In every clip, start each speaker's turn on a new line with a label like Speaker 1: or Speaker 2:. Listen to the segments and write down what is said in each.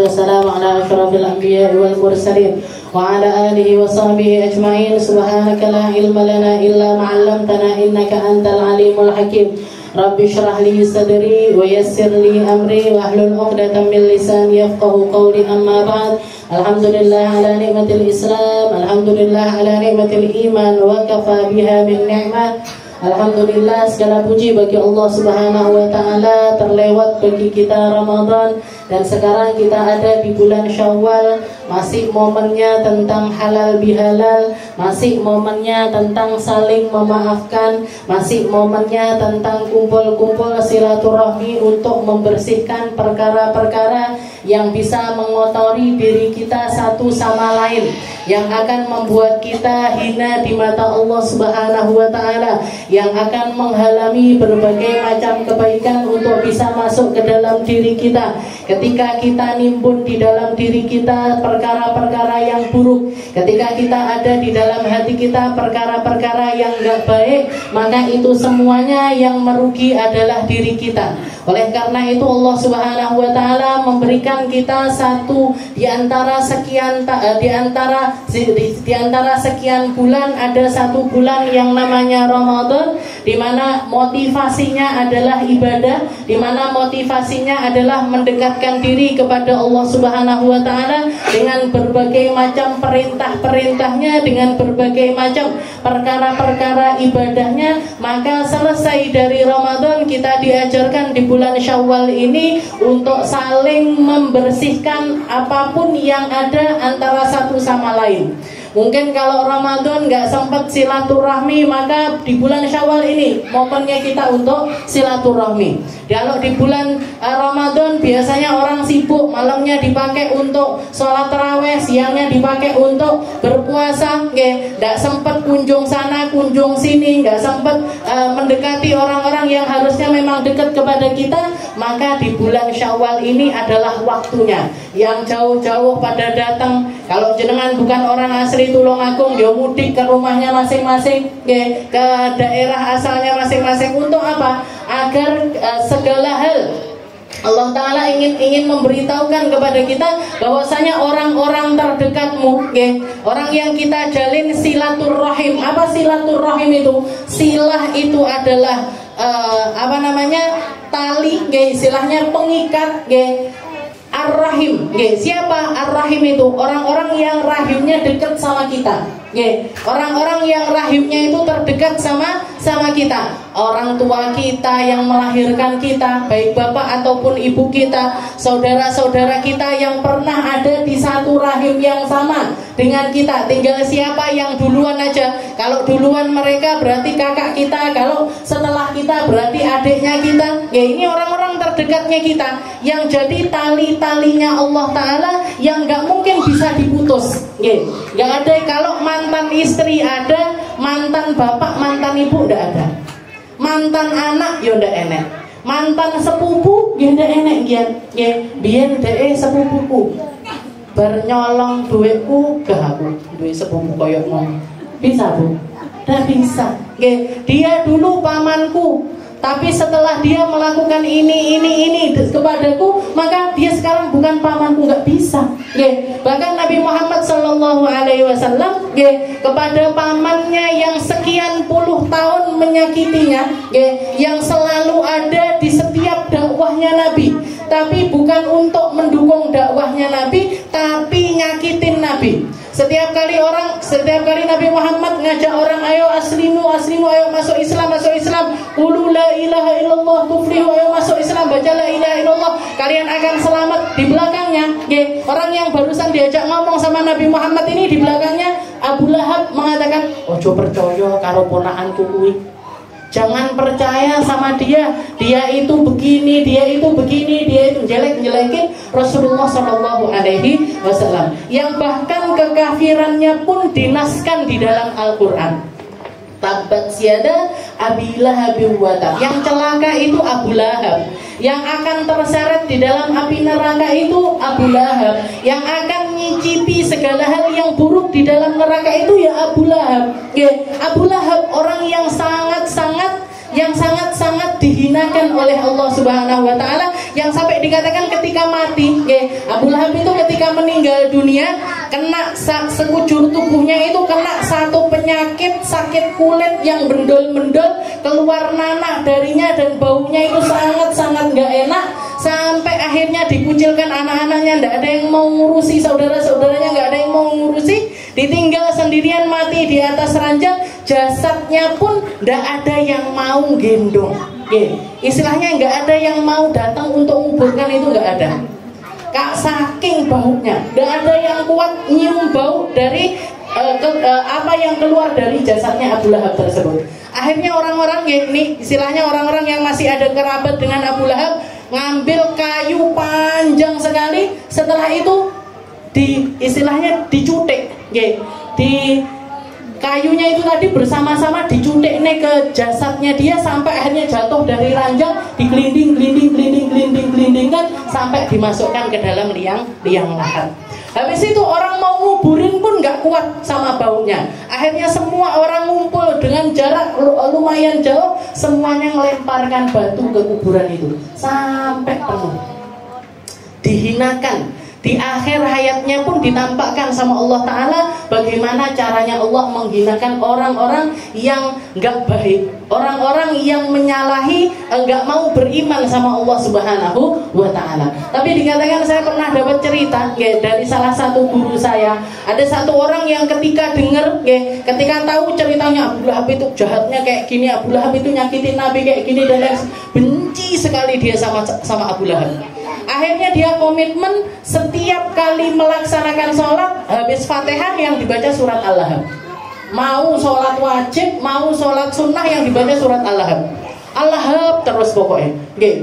Speaker 1: wassalamu ala asyrafil anbiya'i wal mursalin wa ala alihi wa sahbihi ajma'in. Subhanaka la ilma lana illa ma 'allamtana innaka antal alimul hakim. Rabbi shrah li sadri wa yassir li amri wa hlul 'uqdatam min lisani yafqahu qawli. Amma ba'd. Alhamdulillah ala ni'matil Islam, alhamdulillah ala ni'matil iman, wa kafa biha min ni'mah. Alhamdulillah, segala puji bagi Allah Subhanahu wa taala. Terlewat bagi kita Ramadan dan sekarang kita ada di bulan Syawal. Masih momennya tentang halal bihalal, masih momennya tentang saling memaafkan, masih momennya tentang kumpul-kumpul silaturahmi untuk membersihkan perkara-perkara yang bisa mengotori diri kita satu sama lain, yang akan membuat kita hina di mata Allah Subhanahu wa taala, yang akan menghalangi berbagai macam kebaikan untuk bisa masuk ke dalam diri kita. Ketika kita nimbun di dalam diri kita perkara-perkara yang buruk, ketika kita ada di dalam hati kita perkara-perkara yang gak baik, maka itu semuanya yang merugi adalah diri kita. Oleh karena itu Allah Subhanahu wa taala memberikan kita satu di antara sekian sekian bulan, ada satu bulan yang namanya Ramadan, di mana motivasinya adalah ibadah, di mana motivasinya adalah mendekatkan diri kepada Allah Subhanahu wa taala dengan berbagai macam perintah-perintahnya, dengan berbagai macam perkara-perkara ibadahnya. Maka selesai dari Ramadan kita diajarkan di bulan Syawal ini untuk saling membersihkan apapun yang ada antara satu sama lain. Mungkin kalau Ramadan nggak sempat silaturahmi, maka di bulan Syawal ini momennya kita untuk silaturahmi. Kalau di bulan Ramadan biasanya orang sibuk, malamnya dipakai untuk sholat tarawih, siangnya dipakai untuk berpuasa, nggak sempat kunjung sana kunjung sini, nggak sempat mendekati orang-orang yang harusnya memang dekat kepada kita. Maka di bulan Syawal ini adalah waktunya. Yang jauh-jauh pada datang, kalau jenengan bukan orang asli Tulungagung, dia mudik ke rumahnya masing-masing, ke daerah asalnya masing-masing. Untuk apa? Agar segala hal Allah Ta'ala ingin memberitahukan kepada kita bahwasanya orang-orang terdekatmu, orang yang kita jalin silaturahim. Apa silaturahim itu? Silah itu adalah tali, istilahnya pengikat, Ar-Rahim. Siapa Ar-Rahim itu? Orang-orang yang rahimnya dekat sama kita. Orang-orang yang rahimnya itu terdekat sama kita. Orang tua kita yang melahirkan kita, baik bapak ataupun ibu kita, saudara-saudara kita yang pernah ada di satu rahim yang sama dengan kita. Tinggal siapa yang duluan aja. Kalau duluan mereka berarti kakak kita, kalau setelah kita berarti adiknya kita. Ini orang-orang terdekatnya kita, yang jadi tali-talinya Allah Ta'ala yang gak mungkin bisa diputus. Gak ada. Kalau mantan istri ada, mantan bapak, mantan ibu gak ada. Mantan anak ya ndak enek. Mantan sepupu ya ndak enek biyen dhek sepupuku bar nyolong duitku ke aku, duit sepupu koyo ngono. Bisa, Bu? Ndak bisa. Dia dulu pamanku, tapi setelah dia melakukan ini kepadaku, maka dia sekarang bukan pamanku, nggak bisa. Bahkan Nabi Muhammad SAW kepada pamannya yang sekian puluh tahun menyakitinya, yang selalu ada di setiap dakwahnya Nabi, tapi bukan untuk mendukung dakwahnya Nabi, tapi nyakitin Nabi. Setiap kali Nabi Muhammad ngajak orang, ayo aslimu, ayo masuk Islam, qulu la ilaha illallah tuflihu, ayo masuk Islam, baca la ilaha illallah, kalian akan selamat. Di belakangnya, orang yang barusan diajak ngomong sama Nabi Muhammad ini, di belakangnya Abu Lahab mengatakan, ojo percaya karo ponakanku kuwi. Jangan percaya sama dia itu begini, dia itu jelek-jelekin Rasulullah SAW, yang bahkan kekafirannya pun dinaskan di dalam Al-Quran. Tabbat siada Abi Lahab wa tab. Yang celaka itu Abu Lahab. Yang akan terseret di dalam api neraka itu Abu Lahab. Yang akan nyicipi segala hal yang buruk di dalam neraka itu ya Abu Lahab. Abu Lahab orang yang sangat-sangat dihinakan oleh Allah Subhanahu wa taala, yang sampai dikatakan ketika mati, Abu Lahab itu ketika meninggal dunia kena sekujur tubuhnya itu kena satu penyakit sakit kulit yang mendol-mendol, keluar nanah darinya dan baunya itu sangat-sangat nggak enak, sampai akhirnya dikucilkan anak-anaknya, nggak ada yang mau ngurusi, saudara-saudaranya nggak ada yang mau ngurusi, ditinggal sendirian mati di atas ranjang, jasadnya pun nggak ada yang mau gendong. Istilahnya nggak ada yang mau datang untuk menguburkan, itu nggak ada. Kak, saking baunya, nggak ada yang kuat nyium bau dari apa yang keluar dari jasadnya Abu Lahab tersebut. Akhirnya orang-orang, ini istilahnya orang-orang yang masih ada kerabat dengan Abu Lahab, ngambil kayu panjang sekali. Setelah itu istilahnya dicutik, di kayunya itu tadi bersama-sama dicutik ke jasadnya dia, sampai akhirnya jatuh dari ranjang, digelinding-gelindingkan sampai dimasukkan ke dalam liang lahat. Habis itu orang mau nguburin pun nggak kuat sama baunya. Akhirnya semua orang ngumpul dengan jarak lumayan jauh, semuanya melemparkan batu ke kuburan itu sampai penuh. Dihinakan. Di akhir hayatnya pun ditampakkan sama Allah Ta'ala bagaimana caranya Allah menghinakan orang-orang yang gak baik, orang-orang yang menyalahi, gak mau beriman sama Allah Subhanahu wa Ta'ala. Tapi dikatakan, saya pernah dapat cerita dari salah satu guru saya. Ada satu orang yang ketika dengar, ketika tahu ceritanya Abu Lahab itu jahatnya kayak gini, Abu Lahab itu nyakitin Nabi kayak gini dan benci sekali dia sama Abu Lahab. Akhirnya dia komitmen setiap kali melaksanakan sholat, habis Fatihah yang dibaca surat Al-Lahab. Mau sholat wajib, mau sholat sunnah yang dibaca surat Al-Lahab. Al-Lahab terus pokoknya.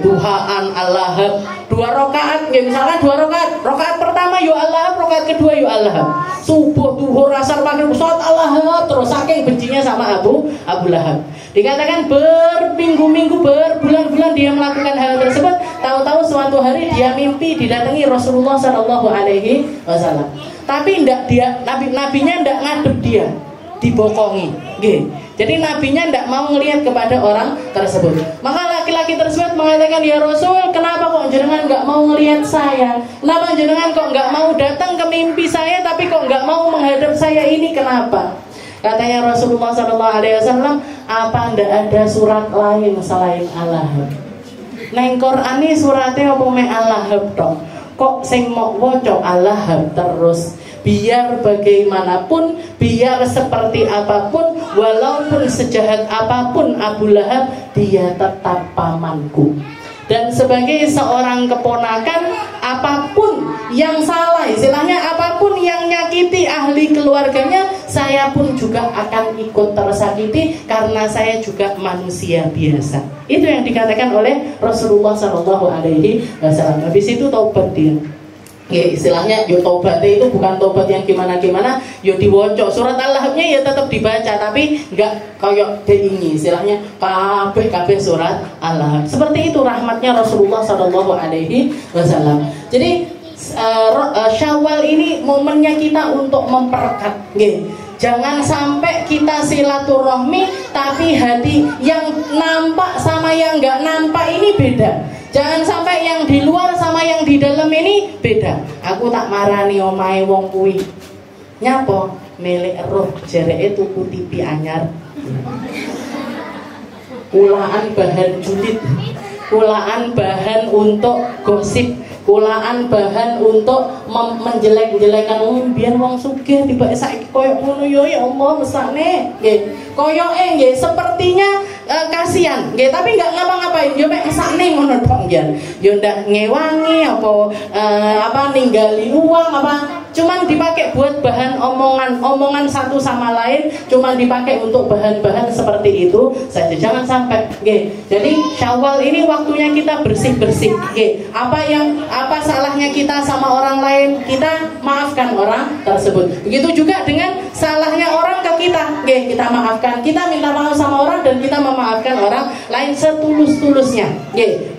Speaker 1: Duhaan Al-Lahab 2 rakaat, misalkan 2 rakaat. Rakaat pertama yo Al-Lahab, rakaat kedua yo Al-Lahab. Subuh, duhur, asar, maghrib, sholat Al-Lahab terus, saking bencinya sama Abu Lahab. Dikatakan berminggu-minggu, berbulan-bulan dia melakukan hal tersebut. Tahu-tahu suatu hari dia mimpi didatangi Rasulullah SAW. Tapi nabinya ndak ngadep dia, dibokongi. Jadi nabinya ndak mau ngelihat kepada orang tersebut. Maka laki-laki tersebut mengatakan, ya Rasul, kenapa kok jenengan nggak mau ngelihat saya? Kenapa jenengan kok nggak mau datang ke mimpi saya, tapi kok nggak mau menghadap saya ini? Kenapa? Katanya Rasulullah SAW, apa ndak ada surat lain selain Al-Lahab? Neng Quran ini suratnya apa me Al-Lahab dong? Kok sing mau woco Al-Lahab terus? Biar bagaimanapun, biar seperti apapun, walaupun sejahat apapun Abu Lahab, dia tetap pamanku. Dan sebagai seorang keponakan, apapun yang salah, istilahnya apapun yang nyakiti ahli keluarganya, saya pun juga akan ikut tersakiti karena saya juga manusia biasa. Itu yang dikatakan oleh Rasulullah SAW. Habis itu taubat dia. Istilahnya yo taubatnya itu bukan taubat yang gimana-gimana, yo diwocok surat Al-Lahabnya ya tetap dibaca, tapi enggak kayak ini istilahnya kabeh surat Al-Lahab. Seperti itu rahmatnya Rasulullah SAW. Jadi Syawal ini momennya kita untuk memperekat. Jangan sampai kita silaturahmi tapi hati yang nampak sama yang enggak nampak ini beda. Jangan sampai yang di luar sama yang di dalam ini beda. Aku tak marani omahe wong kuwi. Nyapa? Milik roh jereke tuku TV anyar. Kulaan bahan julid. Kulaan bahan untuk gosip. Kulaan bahan untuk menjelek-jelekan biar wong sugih tiba saiki koyo ngono yo ya Allah mesane nggih. Koyoke nggih sepertinya kasihan nggih, tapi enggak ngapa-ngapain yo mek mesane ngono tok nggih. Yo ndak ngewangi apa ninggali uang apa, cuman dipakai buat bahan omongan satu sama lain, cuman dipakai untuk bahan-bahan seperti itu saja. Jangan sampai nggih. Jadi Syawal ini waktunya kita bersih-bersih nggih. Apa salahnya kita sama orang lain, kita maafkan orang tersebut. Begitu juga dengan salahnya orang ke kita, kita maafkan. Kita minta maaf sama orang dan kita memaafkan orang lain setulus-tulusnya.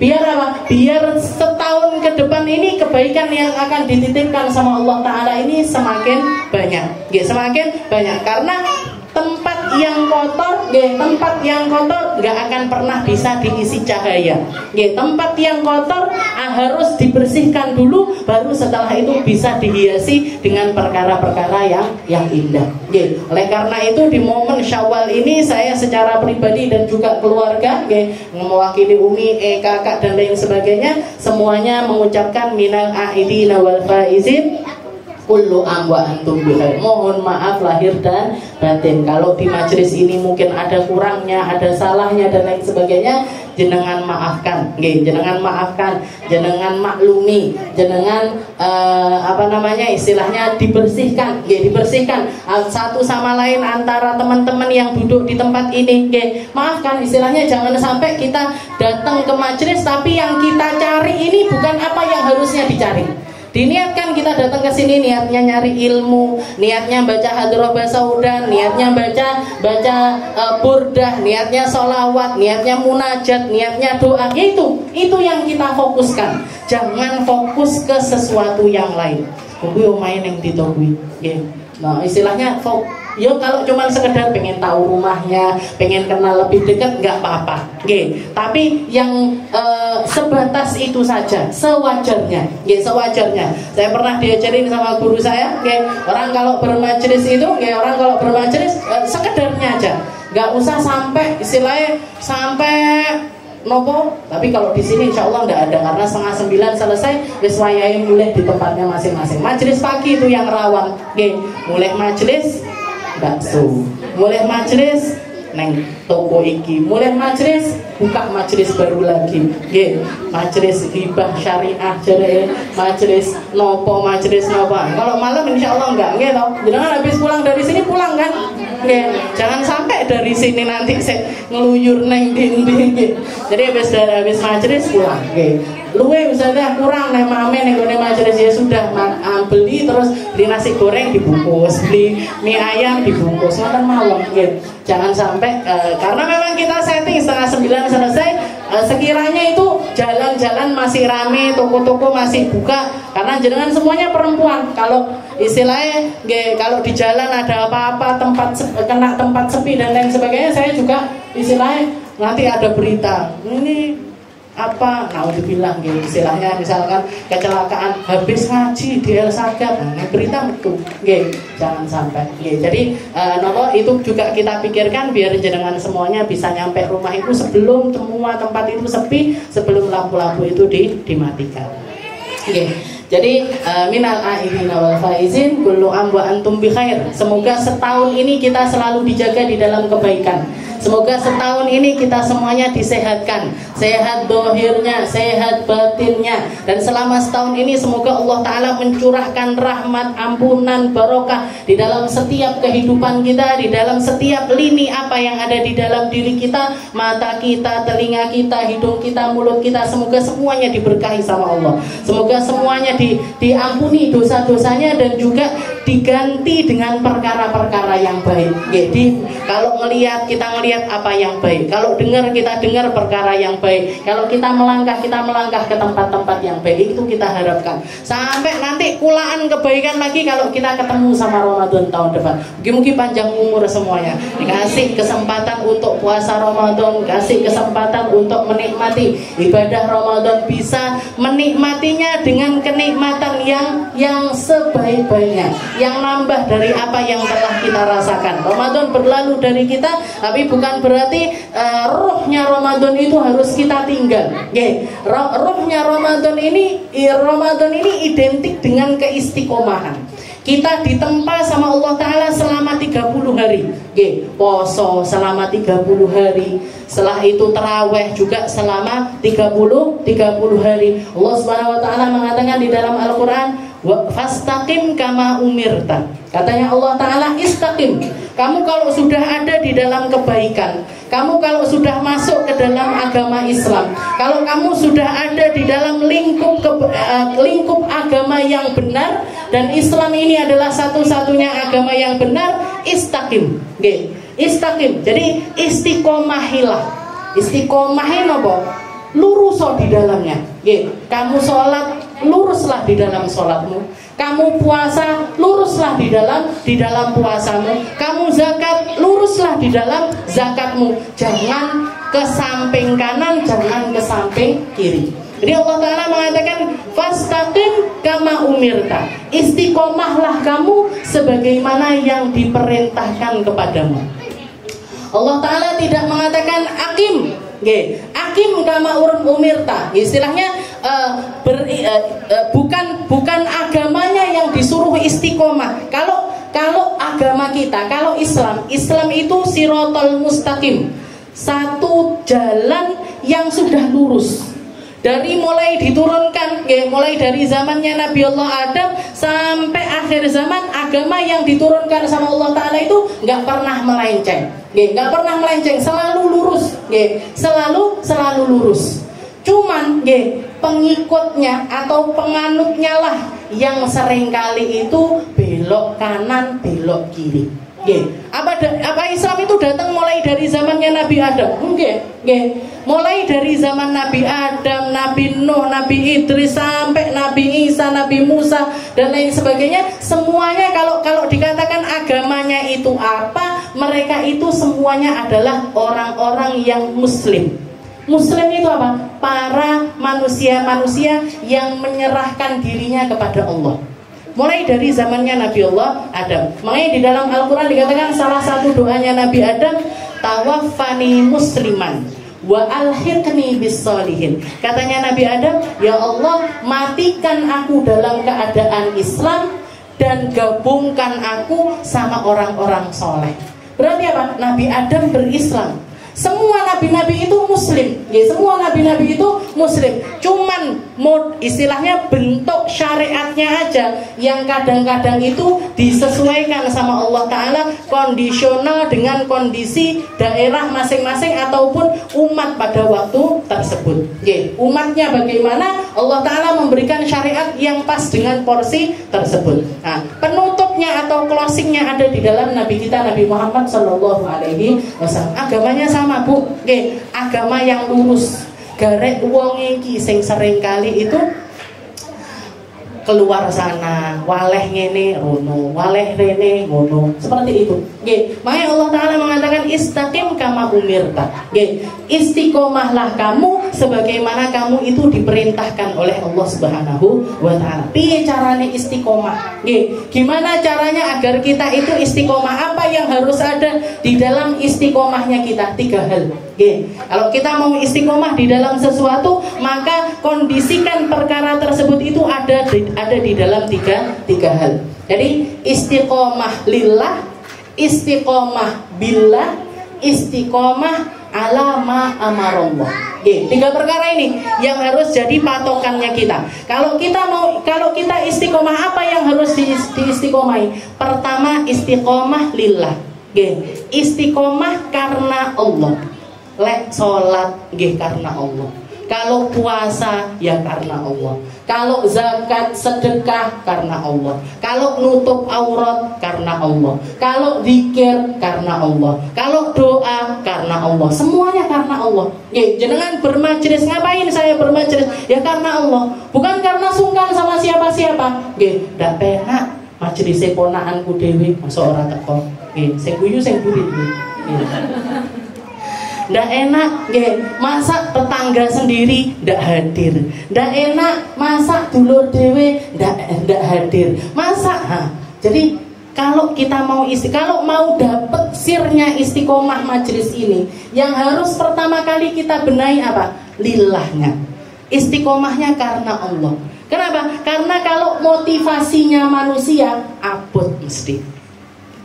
Speaker 1: Biar apa? Biar setahun ke depan ini kebaikan yang akan dititipkan sama Allah Ta'ala ini semakin banyak. Semakin banyak karena tempat yang kotor, tempat yang kotor nggak akan pernah bisa diisi cahaya. Tempat yang kotor harus dibersihkan dulu, baru setelah itu bisa dihiasi dengan perkara-perkara yang indah. Oleh karena itu di momen Syawal ini saya secara pribadi dan juga keluarga, mewakili Umi, kakak dan lain sebagainya, semuanya mengucapkan minal aidina wal faizin kullu am wa antum bikhair. Mohon maaf lahir dan batin kalau di majelis ini mungkin ada kurangnya, ada salahnya dan lain sebagainya. Jenengan maafkan, jenengan maafkan, jenengan maklumi, jenengan istilahnya dibersihkan, dibersihkan satu sama lain antara teman-teman yang duduk di tempat ini. Maafkan, istilahnya jangan sampai kita datang ke majelis tapi yang kita cari ini bukan apa yang harusnya dicari. Diniatkan kita datang ke sini niatnya nyari ilmu, niatnya baca hadroh basaudan, niatnya baca burdah, niatnya sholawat, niatnya munajat, niatnya doa. Itu yang kita fokuskan. Jangan fokus ke sesuatu yang lain. Kuwi main yang ditunggu. Nah, istilahnya kalau cuma sekedar pengen tahu rumahnya, pengen kenal lebih dekat, nggak apa-apa. Tapi yang sebatas itu saja, sewajarnya. Sewajarnya. Saya pernah diajarin sama guru saya, orang kalau bermajelis itu, sekedarnya aja, nggak usah sampai istilahnya sampai nopo. Tapi kalau di sini insya Allah nggak ada, karena 8:30 selesai, wis wayahe mulai di tempatnya masing-masing. Majelis pagi itu yang rawan, mulai majelis bakso, mulai majelis neng toko iki, mulai majelis buka majelis baru lagi, majelis ghibah syariah, majelis nopo. Kalau malam insya Allah enggak, jangan habis pulang dari sini pulang kan, jangan sampai dari sini nanti saya ngeluyur neng dinding. Jadi habis majelis pulang, luwe misalnya kurang nih mame nih gue majelis, ya sudah beli terus beli nasi goreng dibungkus, beli mie ayam dibungkus, makan malam. Jangan sampai karena memang kita setting 8:30 selesai, sekiranya itu jalan-jalan masih rame, toko-toko masih buka, karena jenengan semuanya perempuan. Kalau istilahnya kalau di jalan ada apa-apa, kena tempat sepi dan lain sebagainya, saya juga istilahnya nanti ada berita ini apa, naudzubillah, istilahnya misalkan kecelakaan habis ngaji di El Sagat, berita betul, jangan sampai. Jadi itu juga kita pikirkan biar jenengan semuanya bisa nyampe rumah itu sebelum semua tempat itu sepi, sebelum lampu-lampu itu dimatikan. Jadi minal aidina wal faizin kullu am wa antum bi khair. Semoga setahun ini kita selalu dijaga di dalam kebaikan. Semoga setahun ini kita semuanya disehatkan, sehat dohirnya, sehat batinnya. Dan selama setahun ini semoga Allah Ta'ala mencurahkan rahmat, ampunan, barokah di dalam setiap kehidupan kita, di dalam setiap lini apa yang ada di dalam diri kita, mata kita, telinga kita, hidung kita, mulut kita. Semoga semuanya diberkahi sama Allah. Semoga semuanya diampuni dosa-dosanya dan juga diganti dengan perkara-perkara yang baik. Jadi kalau kita ngelihat apa yang baik, kalau dengar kita dengar perkara yang baik, kalau kita melangkah ke tempat-tempat yang baik. Itu kita harapkan sampai nanti kulaan kebaikan lagi kalau kita ketemu sama Ramadan tahun depan. Mungkin panjang umur semuanya, dikasih kesempatan untuk puasa Ramadan, kasih kesempatan untuk menikmati ibadah Ramadan, bisa menikmatinya dengan kenikmatan yang sebaik-baiknya, yang nambah dari apa yang telah kita rasakan. Ramadan berlalu dari kita, tapi bukan berarti rohnya Ramadan itu harus kita tinggal. Rohnya Ramadan ini identik dengan keistiqomahan. Kita ditempa sama Allah Ta'ala selama 30 hari, poso selama 30 hari, setelah itu terawih juga selama 30 hari. Allah Subhanahu Wa Ta'ala mengatakan di dalam Al-Quran, fastaqim kama umirta. Katanya Allah Ta'ala, istaqim. Kamu kalau sudah ada di dalam kebaikan, kamu kalau sudah masuk ke dalam agama Islam, kalau kamu sudah ada di dalam lingkup agama yang benar, dan Islam ini adalah satu-satunya agama yang benar, istaqim. Istaqim. Jadi istiqomahilah. Istiqomahin apa? Lurus di dalamnya. Kamu sholat luruslah di dalam sholatmu. Kamu puasa, luruslah di dalam puasamu. Kamu zakat, luruslah di dalam zakatmu. Jangan ke samping kanan, jangan ke samping kiri. Jadi Allah Ta'ala mengatakan fastaqim kama umirta, istiqomahlah kamu sebagaimana yang diperintahkan kepadamu. Allah Ta'ala tidak mengatakan akim, akim kama umirta. Istilahnya bukan agamanya yang disuruh istiqomah. Kalau agama kita, kalau Islam itu sirotol mustaqim, satu jalan yang sudah lurus. Dari mulai diturunkan, mulai dari zamannya Nabi Allah Adam sampai akhir zaman, agama yang diturunkan sama Allah Ta'ala itu nggak pernah melenceng, nggak pernah melenceng, selalu lurus, selalu lurus. Cuman pengikutnya atau penganutnya lah yang seringkali itu belok kanan, belok kiri. Apa Islam itu datang mulai dari zamannya Nabi Adam? Mulai dari zaman Nabi Adam, Nabi Nuh, Nabi Idris sampai Nabi Isa, Nabi Musa dan lain sebagainya. Semuanya kalau dikatakan agamanya itu apa, mereka itu semuanya adalah orang-orang yang muslim. Muslim itu apa? Para manusia-manusia yang menyerahkan dirinya kepada Allah. Mulai dari zamannya Nabi Allah Adam. Makanya di dalam Al-Quran dikatakan salah satu doanya Nabi Adam, tawaffani musliman wa alhiqni bis-sholihin. Katanya Nabi Adam, ya Allah, matikan aku dalam keadaan Islam dan gabungkan aku sama orang-orang soleh. Berarti apa? Nabi Adam berislam. Semua nabi-nabi itu muslim, semua nabi-nabi itu muslim. Cuman istilahnya bentuk syariatnya aja yang kadang-kadang itu disesuaikan sama Allah Ta'ala, kondisional dengan kondisi daerah masing-masing ataupun umat pada waktu tersebut. Umatnya bagaimana, Allah Ta'ala memberikan syariat yang pas dengan porsi tersebut. Nah, penutupnya atau closingnya ada di dalam Nabi kita Nabi Muhammad SAW. Agamanya sama, Bu, agama yang lurus. Garek wong iki sing sering kali itu keluar sana, waleh ngene rono, waleh rene ngono, seperti itu. Makanya Allah Ta'ala mengatakan istaqim kama umirta. Istiqomahlah kamu sebagaimana kamu itu diperintahkan oleh Allah Subhanahu wa Ta'ala. Piye carane istiqomah? Gimana caranya agar kita itu istiqomah? Apa yang harus ada di dalam istiqomahnya kita? 3 hal. Kalau kita mau istiqomah di dalam sesuatu, maka kondisikan perkara tersebut itu ada di dalam tiga hal. Jadi istiqomah lillah, istiqomah billah, istiqomah ala ma amarallah. 3 perkara ini yang harus jadi patokannya kita. Kalau kita istiqomah, apa yang harus diistiqomahi? Pertama, istiqomah lillah. Istiqomah karena Allah. Lek sholat karena Allah. Kalau puasa ya karena Allah. Kalau zakat sedekah karena Allah. Kalau nutup aurat karena Allah. Kalau zikir karena Allah. Kalau doa karena Allah. Semuanya karena Allah. Jenengan bermajelis, ngapain saya bermajelis? Ya karena Allah. Bukan karena sungkan sama siapa-siapa. Ndak penak majelis ponakanku dhewe masa ora teko. Sing guyu sing buri. Ndak enak, masak tetangga sendiri ndak hadir. Ndak enak masak dulur dewe ndak hadir. Masak, jadi kalau kita kalau mau dapat sirnya istiqomah majelis ini, yang harus pertama kali kita benahi apa? Lillahnya. Istiqomahnya karena Allah. Kenapa? Karena kalau motivasinya manusia abot mesti.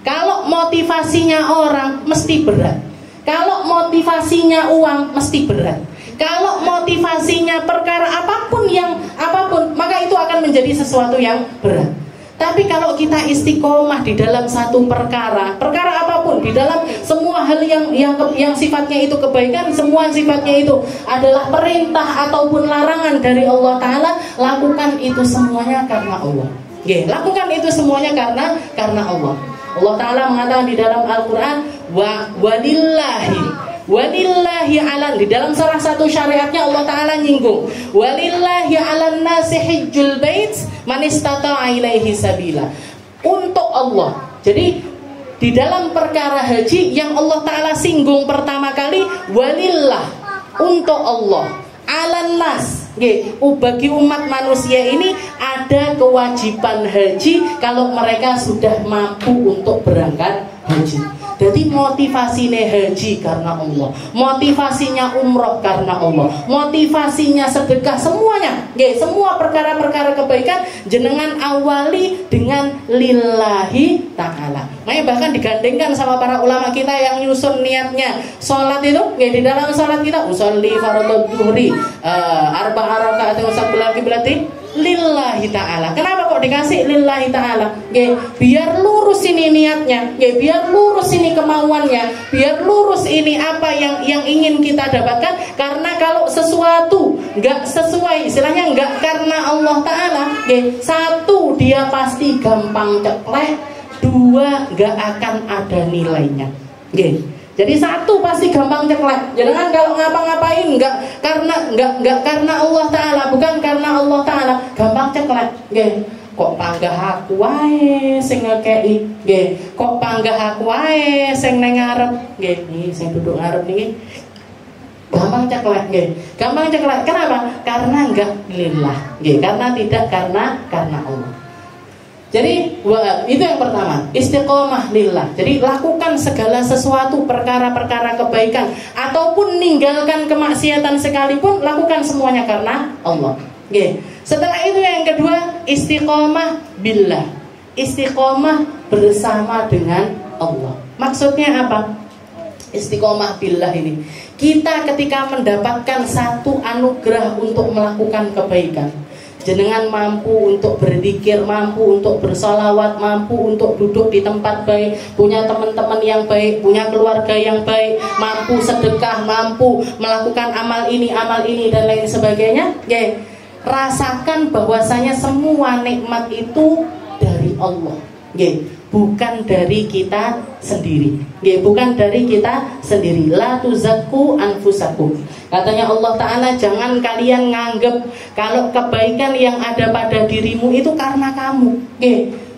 Speaker 1: Kalau motivasinya orang mesti berat. Kalau motivasinya uang mesti berat. Kalau motivasinya perkara apapun, maka itu akan menjadi sesuatu yang berat. Tapi kalau kita istiqomah di dalam satu perkara apapun, di dalam semua hal yang sifatnya itu kebaikan, semua sifatnya itu adalah perintah ataupun larangan dari Allah Ta'ala, lakukan itu semuanya karena Allah. Lakukan itu semuanya karena Allah. Allah Ta'ala mengatakan di dalam Al-Quran, walillahi Walillahi alan, di dalam salah satu syariatnya Allah Ta'ala nyinggung, walillahi alan nasi hijjul bait man istata'a ilaihi sabila. Untuk Allah. Jadi di dalam perkara haji yang Allah Ta'ala singgung pertama kali, walillah, untuk Allah, alan nas, bagi umat manusia ini ada kewajiban haji kalau mereka sudah mampu untuk berangkat haji. Jadi motivasinya haji karena Allah, motivasinya umroh karena Allah, motivasinya sedekah, semuanya, semua perkara-perkara kebaikan jenengan awali dengan lillahi ta'ala. Makanya bahkan digandengkan sama para ulama kita yang nyusun niatnya sholat itu, di dalam sholat kita usolli fardhu dhuhri arba'a raka'atin sabila qiblati lillahi ta'ala. Kenapa kok dikasih lillahi ta'ala? Biar lurus ini niatnya, biar lurus ini kemauannya, biar lurus ini apa yang ingin kita dapatkan. Karena kalau sesuatu nggak sesuai, istilahnya nggak karena Allah Ta'ala, satu, dia pasti gampang ceklek, dua, nggak akan ada nilainya. Jadi satu pasti gampang ceklek. Jangan kalau ngapa-ngapain nggak karena Allah Ta'ala, bukan karena Allah Ta'ala, gampang ceklek. Kok panggah aku wae sing ngekei, kok panggah aku wae sing nang ngarep, nih sing duduk ngarep niki. Gampang ceklek, gampang ceklek. Kenapa? Karena enggak lillah, karena tidak karena Allah. Jadi itu yang pertama, istiqomah lillah. Jadi lakukan segala sesuatu, perkara-perkara kebaikan ataupun ninggalkan kemaksiatan sekalipun, lakukan semuanya karena Allah. Setelah itu yang kedua, istiqomah billah. Istiqomah bersama dengan Allah. Maksudnya apa? Istiqomah billah ini, kita ketika mendapatkan satu anugerah untuk melakukan kebaikan, jenengan mampu untuk berzikir, mampu untuk bersolawat, mampu untuk duduk di tempat baik, punya teman-teman yang baik, punya keluarga yang baik, mampu sedekah, mampu melakukan amal ini dan lain sebagainya. Rasakan bahwasanya semua nikmat itu dari Allah, bukan dari kita sendiri, bukan dari kita sendiri. La tuzakku anfusakum. Katanya Allah Ta'ala, jangan kalian nganggep kalau kebaikan yang ada pada dirimu itu karena kamu,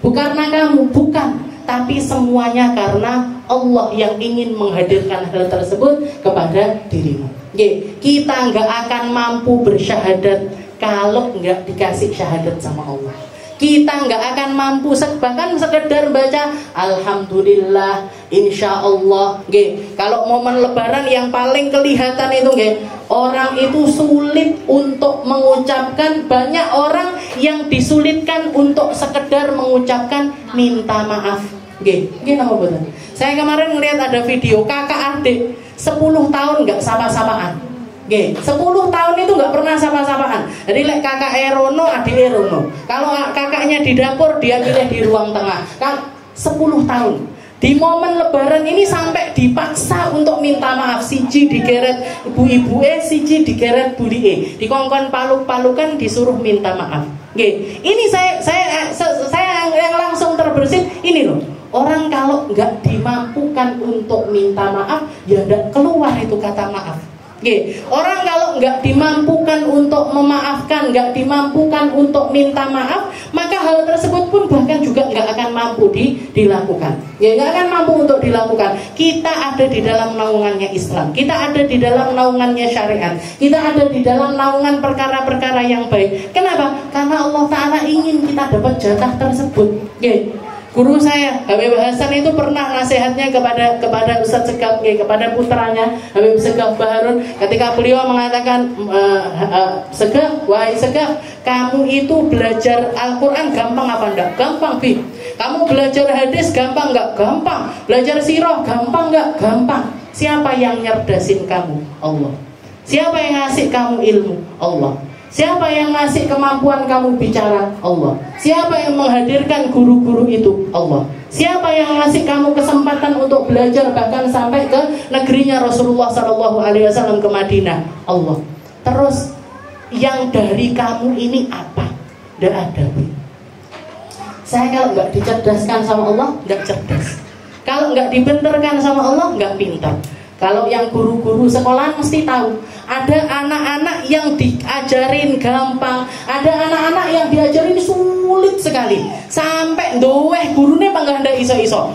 Speaker 1: bukan karena kamu, bukan. Tapi semuanya karena Allah yang ingin menghadirkan hal tersebut kepada dirimu. Kita nggak akan mampu bersyahadat kalau nggak dikasih syahadat sama Allah. Kita nggak akan mampu bahkan sekedar baca alhamdulillah, insya Allah. Kalau momen lebaran yang paling kelihatan itu, orang itu sulit untuk mengucapkan. Banyak orang yang disulitkan untuk sekedar mengucapkan minta maaf. Nama betul. Saya kemarin ngeliat ada video kakak adik 10 tahun nggak sama-samaan. 10 tahun itu nggak pernah sama-samaan. Jadi kakak Erono, adik Erono. Kalau kakaknya di dapur, dia pilih di ruang tengah. Kan 10 tahun. Di momen lebaran ini sampai dipaksa untuk minta maaf. Siji digeret ibu-ibu siji digeret buli dikongkon paluk-palukan, disuruh minta maaf. Ini saya yang langsung terbersit ini loh. Orang kalau nggak dimampukan untuk minta maaf, ya nggak keluar itu kata maaf. Orang kalau nggak dimampukan untuk memaafkan, nggak dimampukan untuk minta maaf, maka hal tersebut pun bahkan juga nggak akan mampu dilakukan. Nggak akan mampu untuk dilakukan. Kita ada di dalam naungannya Islam, kita ada di dalam naungannya syariat, kita ada di dalam naungan perkara-perkara yang baik. Kenapa? Karena Allah Ta'ala ingin kita dapat jatah tersebut. Guru saya Habib Hasan itu pernah nasihatnya kepada Ustadz Segaf, kepada putranya Habib Segaf Baharun, ketika beliau mengatakan, Segaf, wahai Segaf, kamu itu belajar Al-Quran gampang apa enggak? Gampang, Bi. Kamu belajar hadis gampang enggak? Gampang. Belajar sirah gampang enggak? Gampang. Siapa yang nyerdasin kamu? Allah. Siapa yang ngasih kamu ilmu? Allah. Siapa yang ngasih kemampuan kamu bicara? Allah. Siapa yang menghadirkan guru-guru itu? Allah. Siapa yang ngasih kamu kesempatan untuk belajar bahkan sampai ke negerinya Rasulullah SAW ke Madinah? Allah. Terus yang dari kamu ini apa? Tidak ada. Saya kalau nggak dicerdaskan sama Allah, nggak cerdas. Kalau nggak dibenterkan sama Allah, nggak pintar. Kalau yang guru-guru sekolahan mesti tahu, ada anak-anak yang diajarin gampang, ada anak-anak yang diajarin sulit sekali. Sampai nduweh gurune panggah ndak iso-iso.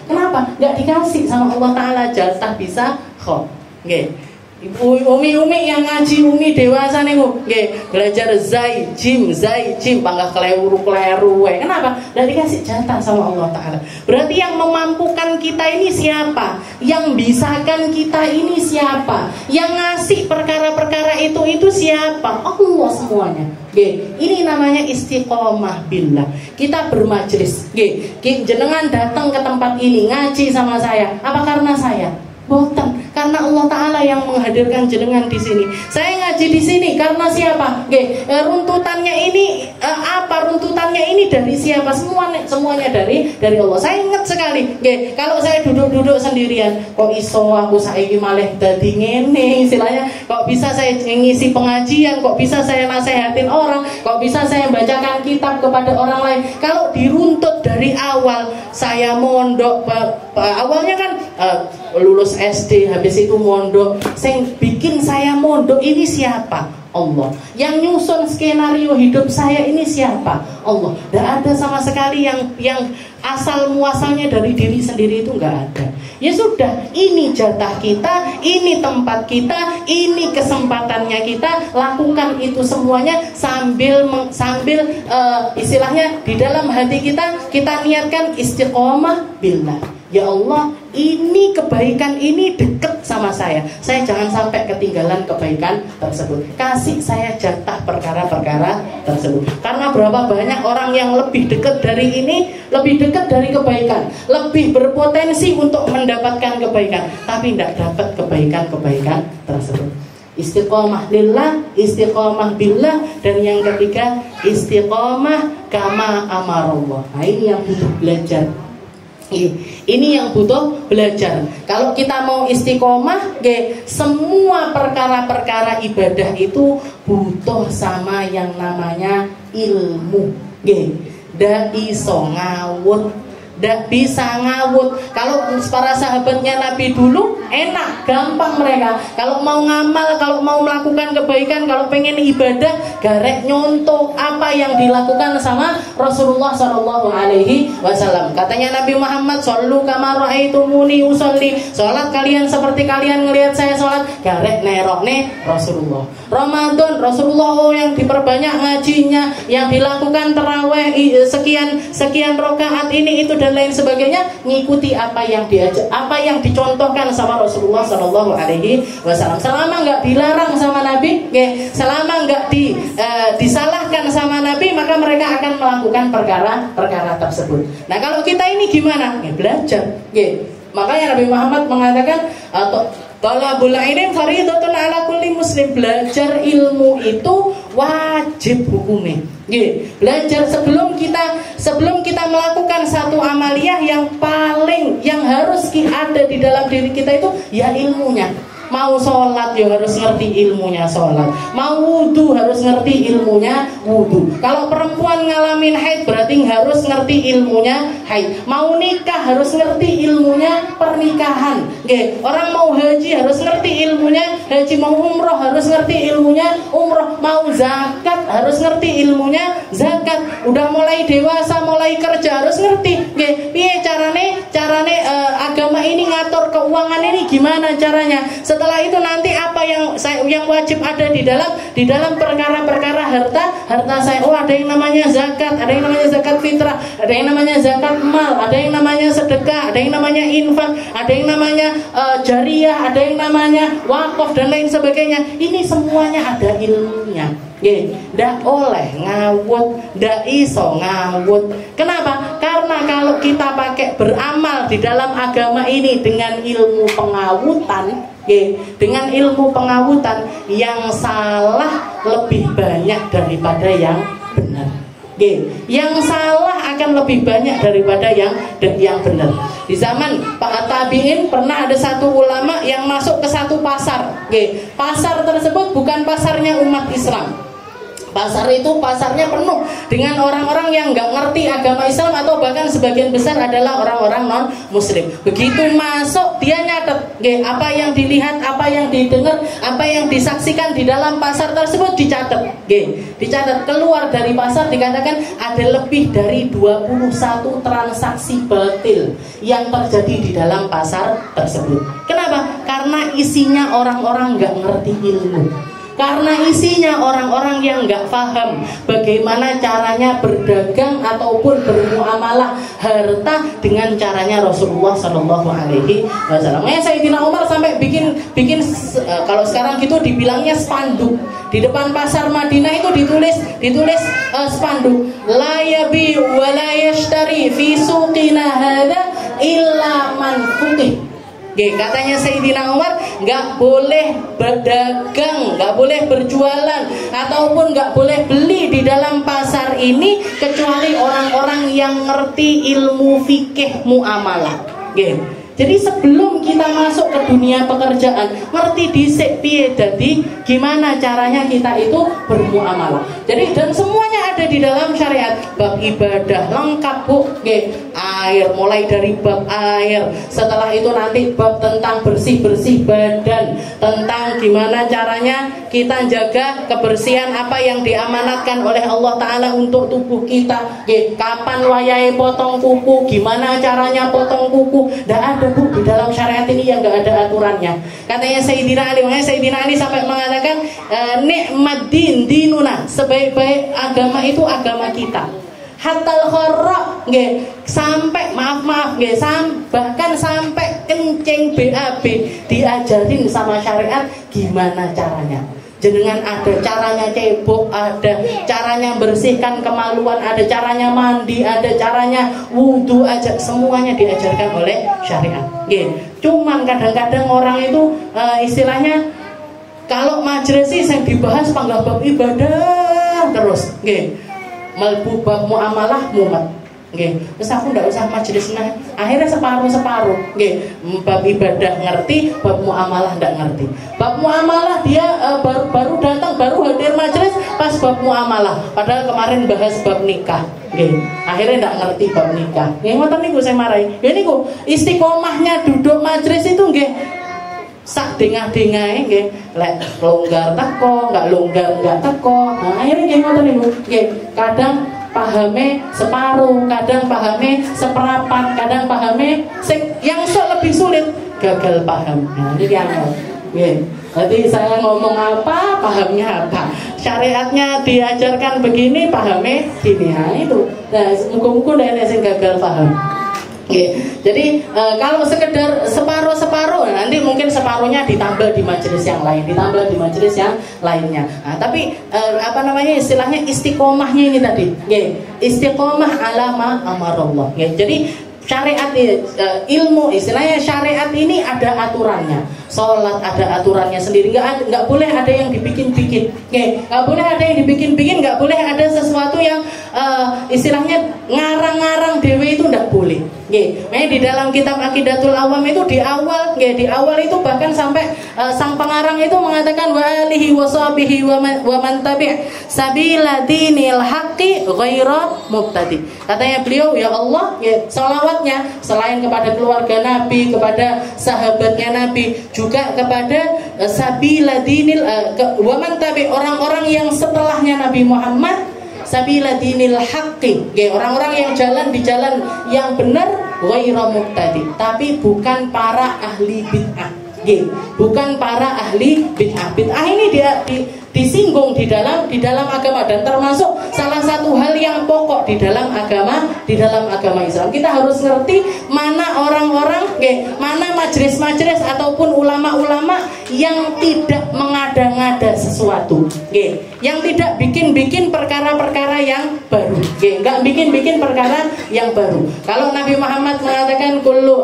Speaker 1: Kenapa? Nggak dikasih sama Allah Ta'ala jatah bisa kho. Nggih. Umi yang ngaji dewasa nih belajar zai jim panggah kleru kenapa? Nggak dikasih jatah sama Allah Ta'ala. Berarti yang memampukan kita ini siapa? Yang bisakan kita ini siapa? Yang ngasih perkara-perkara itu siapa? Allah semuanya. Ini namanya istiqomah billah. Kita bermajlis, jenengan datang ke tempat ini ngaji sama saya, apa karena saya? Boten, karena Allah Ta'ala yang menghadirkan jenengan di sini. Saya ngaji di sini karena siapa? Runtutannya ini apa? Runtutannya ini dari siapa? Semuanya dari Allah. Saya ingat sekali, kalau saya duduk sendirian, kok iso aku saiki malih dadi ngene, istilahnya, kok bisa saya ngisi pengajian, kok bisa saya nasehatin orang, kok bisa saya bacakan kitab kepada orang lain. Kalau diruntut dari awal, saya mondok, awalnya kan lulus SD, habis itu mondok. Yang bikin saya mondok ini siapa? Allah. Yang nyusun skenario hidup saya ini siapa? Allah. Tidak ada sama sekali yang asal muasalnya dari diri sendiri, itu nggak ada. Ya sudah, ini jatah kita, ini tempat kita, ini kesempatannya kita. Lakukan itu semuanya sambil istilahnya di dalam hati kita niatkan istiqomah billah. Ya Allah, ini kebaikan ini dekat sama saya. Saya jangan sampai ketinggalan kebaikan tersebut. Kasih saya jatah perkara-perkara tersebut. Karena berapa banyak orang yang lebih dekat dari ini, lebih dekat dari kebaikan, lebih berpotensi untuk mendapatkan kebaikan, tapi tidak dapat kebaikan-kebaikan tersebut. Istiqomah lillah, istiqomah billah, dan yang ketiga istiqomah kama amarullah. Nah, ini yang butuh belajar. Ini yang butuh belajar. Kalau kita mau istiqomah, semua perkara-perkara ibadah itu butuh sama yang namanya ilmu. Ndak iso ngawur, ndak bisa ngawur. Kalau para sahabatnya Nabi dulu enak, gampang mereka. Kalau mau ngamal, kalau mau melakukan kebaikan, kalau pengen ibadah, garek nyontoh apa yang dilakukan sama Rasulullah SAW. Katanya Nabi Muhammad, "Shollu kama ra'aitumuni usolli." Salat kalian seperti kalian ngelihat saya salat. Garek nerokne Rasulullah. Ramadan, Rasulullah yang diperbanyak ngajinya, yang dilakukan tarawih sekian rakaat ini itu dan lain sebagainya, ngikuti apa yang diajak, apa yang dicontohkan sama Rasulullah SAW. Selama nggak dilarang sama Nabi, selama nggak disalahkan sama Nabi, maka mereka akan melakukan perkara tersebut. Nah, kalau kita ini gimana? Belajar. Makanya Nabi Muhammad mengatakan, talabul ilmi fardhatun ala kulli muslim. Belajar ilmu itu wajib hukumnya. Belajar sebelum kita melakukan satu amaliyah, yang harus ada di dalam diri kita itu ya ilmunya. Mau sholat ya harus ngerti ilmunya sholat. Mau wudhu harus ngerti ilmunya wudhu. Kalau perempuan ngalamin haid berarti harus ngerti ilmunya haid. Mau nikah harus ngerti ilmunya pernikahan. Orang mau haji harus ngerti ilmunya haji. Mau umroh harus ngerti ilmunya umroh. Mau zakat harus ngerti ilmunya zakat. Udah mulai dewasa, mulai kerja harus ngerti. Piye carane agama ini ngatur keuangan ini gimana caranya. Setelah itu nanti apa yang wajib ada di dalam perkara-perkara harta saya. Oh, ada yang namanya zakat, ada yang namanya zakat fitrah, ada yang namanya zakat mal, ada yang namanya sedekah, ada yang namanya infak, ada yang namanya jariyah, ada yang namanya wakaf dan lain sebagainya. Ini semuanya ada ilmunya. Ndak oleh ngawut, ndak iso ngawut. Kenapa? Karena kalau kita pakai beramal di dalam agama ini dengan ilmu pengawutan, dengan ilmu pengawutan, yang salah lebih banyak daripada yang benar. Yang salah akan lebih banyak daripada yang benar. Di zaman Pak Tabi'in pernah ada satu ulama yang masuk ke satu pasar. Pasar tersebut bukan pasarnya umat Islam. Pasar itu pasarnya penuh dengan orang-orang yang nggak ngerti agama Islam atau bahkan sebagian besar adalah orang-orang non muslim. Begitu masuk dia nyatet, apa yang dilihat, apa yang didengar, apa yang disaksikan di dalam pasar tersebut dicatat. Dicatat. Keluar dari pasar dikatakan ada lebih dari 21 transaksi batil yang terjadi di dalam pasar tersebut. Kenapa? Karena isinya orang-orang nggak ngerti ilmu. Karena isinya orang-orang yang nggak paham bagaimana caranya berdagang ataupun bermuamalah harta dengan caranya Rasulullah Shallallahu Alaihi Wasallam. Sayyidina Umar sampai bikin kalau sekarang gitu dibilangnya spanduk di depan pasar Madinah itu ditulis spanduk la yabi wa la yashtari fi suqina hada illa man fuqih. Katanya Sayyidina Umar nggak boleh berdagang, nggak boleh berjualan ataupun nggak boleh beli di dalam pasar ini kecuali orang-orang yang ngerti ilmu fikih muamalah. Jadi sebelum kita masuk ke dunia pekerjaan, ngerti dhisik piye dadi gimana caranya kita itu bermuamalah. Jadi dan semuanya ada di dalam syariat. Bab ibadah lengkap, Bu. Air, mulai dari bab air. Setelah itu nanti bab tentang bersih-bersih badan, tentang gimana caranya kita jaga kebersihan apa yang diamanatkan oleh Allah Ta'ala untuk tubuh kita. Kapan wayahe potong kuku, gimana caranya potong kuku. Nggak ada, Bu, di dalam syariat ini yang nggak ada aturannya. Katanya Sayyidina Ali, makanya Sayyidina Ali sampai mengatakan nikmat dinuna, sebaik-baik agama itu agama kita. Hatal khorok, sampai bahkan sampai kencing BAB diajarin sama syariat gimana caranya. Jenengan ada caranya cebok, ada caranya bersihkan kemaluan, ada caranya mandi, ada caranya wudhu, aja semuanya diajarkan oleh syariat. Cuman kadang-kadang orang itu istilahnya kalau majelis yang dibahas panggah bab ibadah terus, melbu bab muamalah mumet. Terus aku nggak usah majelis akhirnya separuh, bab ibadah ngerti, bab muamalah nggak ngerti. Bab muamalah dia baru datang, baru hadir majelis pas bab muamalah. Padahal kemarin bahas bab nikah. Akhirnya nggak ngerti bab nikah. Ngoten niku saya marahi. Niku istiqomahnya duduk majelis itu sak dengah-dengahe lek longgar teko, nggak longgar nggak teko. Nah, akhirnya ngoten niku. Kadang pahame separuh, kadang pahame seperapat, kadang pahame yang lebih sulit gagal paham. Nah, ini yang jadi saya ngomong apa, pahamnya apa. Syariatnya diajarkan begini, pahame gini. Nah, itu. Nah, muka-muka ada yang gagal paham. Jadi kalau sekedar separuh-separuh, nanti mungkin separuhnya ditambah di majelis yang lain, ditambah di majelis yang lainnya. Nah, tapi istilahnya istiqomahnya ini tadi, istiqomah alama amarallah. Jadi syariat ilmu, istilahnya syariat ini ada aturannya. Sholat ada aturannya sendiri, nggak boleh ada yang dibikin-bikin, nggak boleh ada yang dibikin-bikin, nggak boleh ada sesuatu yang istilahnya ngarang-ngarang dewe itu nggak boleh. Makanya di dalam kitab Aqidatul Awam itu di awal itu bahkan sampai sang pengarang itu mengatakan wa alihi wa sahbihi wa man tabi' sabila dinil haqqi ghaira mubtadi. Katanya beliau, ya Allah, salawatnya selain kepada keluarga Nabi, kepada sahabatnya Nabi, juga kepada sabila dinil wa man tabi', orang-orang yang setelahnya Nabi Muhammad, sabila dinil haqqi, orang-orang yang jalan di jalan yang benar, ghaira mubtadi, tapi bukan para ahli bid'ah. Bukan para ahli bid'ah. Bid'ah ini dia disinggung di dalam agama, dan termasuk salah satu hal yang pokok di dalam agama Islam. Kita harus ngerti mana orang-orang, mana majelis-majelis ataupun ulama-ulama yang tidak mengada-ngada sesuatu, yang tidak bikin-bikin perkara-perkara yang baru, nggak bikin-bikin perkara yang baru. Kalau Nabi Muhammad mengatakan kullu